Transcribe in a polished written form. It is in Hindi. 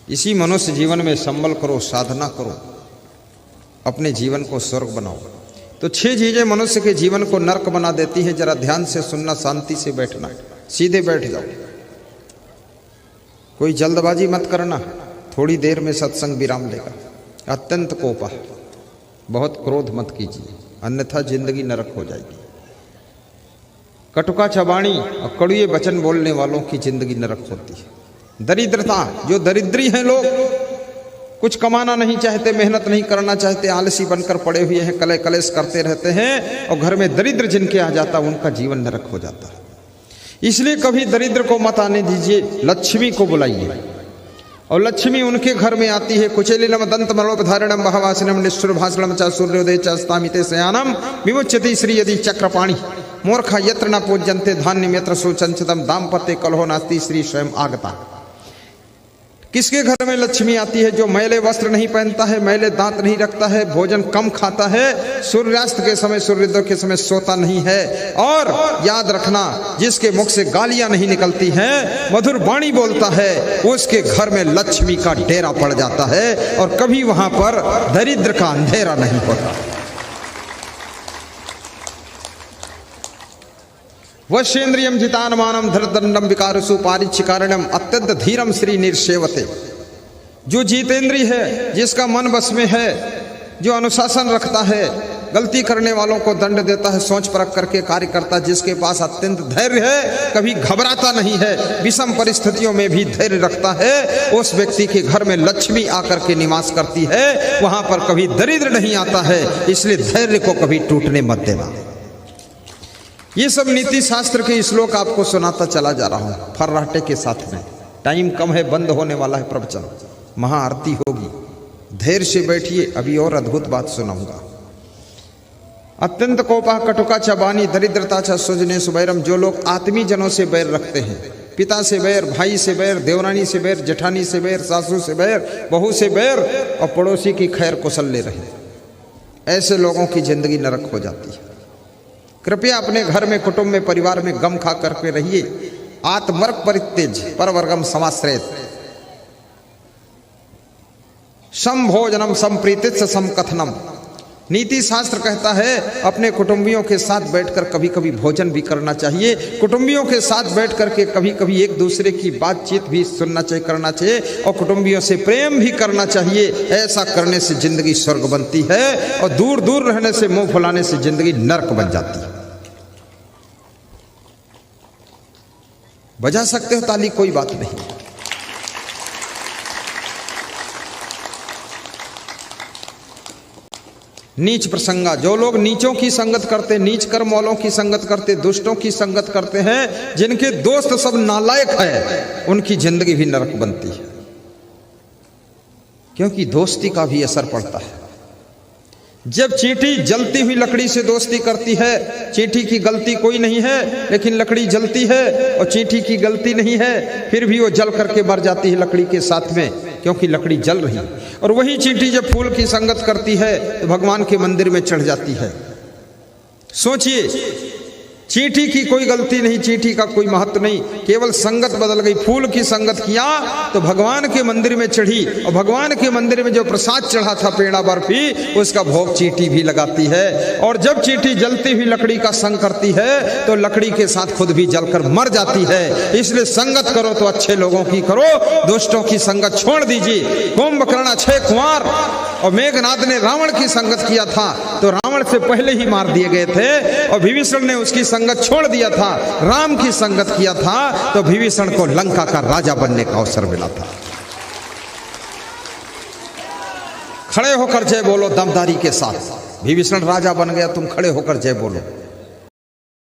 इसी मनुष्य जीवन में संबल करो, साधना करो, अपने जीवन को स्वर्ग बनाओ। तो 6 चीजें मनुष्य के जीवन को नरक बना देती है। जरा ध्यान से सुनना, शांति से बैठना, सीधे बैठ जाओ, कोई जल्दबाजी मत करना। थोड़ी देर में सत्संग विराम लेगा। अत्यंत कोपा, बहुत क्रोध मत कीजिए, अन्यथा जिंदगी नरक हो जाएगी। कटुका चबाणी और कड़ुए वचन बोलने वालों की जिंदगी नरक होती है। दरिद्रता, जो दरिद्री हैं लोग, कुछ कमाना नहीं चाहते, मेहनत नहीं करना चाहते, आलसी बनकर पड़े हुए हैं, कले कलेश करते रहते हैं, और घर में दरिद्र जिनके आ जाता उनका जीवन नरक हो जाता है। इसलिए कभी दरिद्र को मत आने दीजिए, लक्ष्मी को बुलाइए। और लक्ष्मी उनके घर में आती है। कुचेलिनम दंत मलोपधारणम बहवासनम निष्ठुर भाषणम च सूर्योदय च अस्तामिते शयानम विमुच्यति श्री यदि चक्रपाणी मूर्खा यत्र न पूज्यन्ते धान्यम यत्र सुचंचितम दाम्पत्य कलहो नास्ति श्री स्वयं आगता। किसके घर में लक्ष्मी आती है? जो मैले वस्त्र नहीं पहनता है, मैले दांत नहीं रखता है, भोजन कम खाता है, सूर्यास्त के समय सूर्योदय के समय सोता नहीं है, और याद रखना जिसके मुख से गालियां नहीं निकलती हैं, मधुर वाणी बोलता है, उसके घर में लक्ष्मी का डेरा पड़ जाता है और कभी वहां पर दरिद्र का अंधेरा नहीं होता। वश्येन्द्रियम जितानमानम धरदंडम विकारसु पारिच्छिकारणम अत्यंत धीरम श्री निर्सेवते। जो जीतेंद्री है, जिसका मन बस में है, जो अनुशासन रखता है, गलती करने वालों को दंड देता है, सोच परख करके कार्य करता, जिसके पास अत्यंत धैर्य है, कभी घबराता नहीं है, विषम परिस्थितियों में भी धैर्य रखता है, उस व्यक्ति के घर में लक्ष्मी आकर के निवास करती है। वहां पर कभी दरिद्र नहीं आता है। इसलिए धैर्य को कभी टूटने मत देना। ये सब नीति शास्त्र के श्लोक आपको सुनाता चला जा रहा हूं फर्राटे के साथ में। टाइम कम है, बंद होने वाला है प्रवचन, महाआरती होगी। धैर्य से बैठिए, अभी और अद्भुत बात सुनाऊंगा। अत्यंत कोपा कटुका चबानी दरिद्रता च सुजने सुबैरम। जो लोग आत्मीय जनों से बैर रखते हैं, पिता से बैर, भाई से बैर, देवरानी से बैर, जेठानी से बैर, सासू से बैर, बहू से बैर, और पड़ोसी की खैर कुशल ले रहे, ऐसे लोगों की जिंदगी नरक हो जाती है। कृपया अपने घर में, कुटुंब में, परिवार में गम खा करके रहिए। आत्मर्क परित्यज परवर्गम समाश्रयत। सम भोजनम संप्रीतित समकथनम। नीति शास्त्र कहता है अपने कुटुंबियों के साथ बैठकर कभी कभी भोजन भी करना चाहिए। कुटुंबियों के साथ बैठ करके कभी कभी एक दूसरे की बातचीत भी सुनना चाहिए, करना चाहिए, और कुटुंबियों से प्रेम भी करना चाहिए। ऐसा करने से जिंदगी स्वर्ग बनती है, और दूर दूर रहने से, मुंह फुलाने से जिंदगी नरक बन जाती है। बजा सकते हो ताली, कोई बात नहीं। नीच प्रसंगा। जो लोग नीचों की संगत करते, नीच कर्म वालों की संगत करते, दुष्टों की संगत करते हैं, जिनके दोस्त सब नालायक है, उनकी जिंदगी भी नरक बनती है। क्योंकि दोस्ती का भी असर पड़ता है। जब चींटी जलती हुई लकड़ी से दोस्ती करती है, चींटी की गलती कोई नहीं है, लेकिन लकड़ी जलती है और चींटी की गलती नहीं है, फिर भी वो जल करके मर जाती है लकड़ी के साथ में, क्योंकि लकड़ी जल रही। और वही चींटी जब फूल की संगत करती है तो भगवान के मंदिर में चढ़ जाती है। सोचिए, चींटी की कोई गलती नहीं, चींटी का कोई महत्व नहीं, केवल संगत बदल गई। फूल की संगत किया तो भगवान के मंदिर में चढ़ी, और भगवान के मंदिर में जो प्रसाद चढ़ा था, पेड़ा बर्फी, उसका भोग चींटी भी लगाती है। और जब चींटी जलती हुई लकड़ी का संग करती है तो लकड़ी के साथ खुद भी जलकर मर जाती है। इसलिए संगत करो तो अच्छे लोगों की करो, दुष्टों की संगत छोड़ दीजिए। कुंभकर्ण 6 कुंवार और मेघनाद ने रावण की संगत किया था तो रावण से पहले ही मार दिए गए थे, और विभीषण ने उसकी संगत छोड़ दिया था, राम की संगत किया था तो विभीषण को लंका का राजा बनने का अवसर मिला था। खड़े होकर जय बोलो दमदारी के साथ। विभीषण राजा बन गया, तुम खड़े होकर जय बोलो।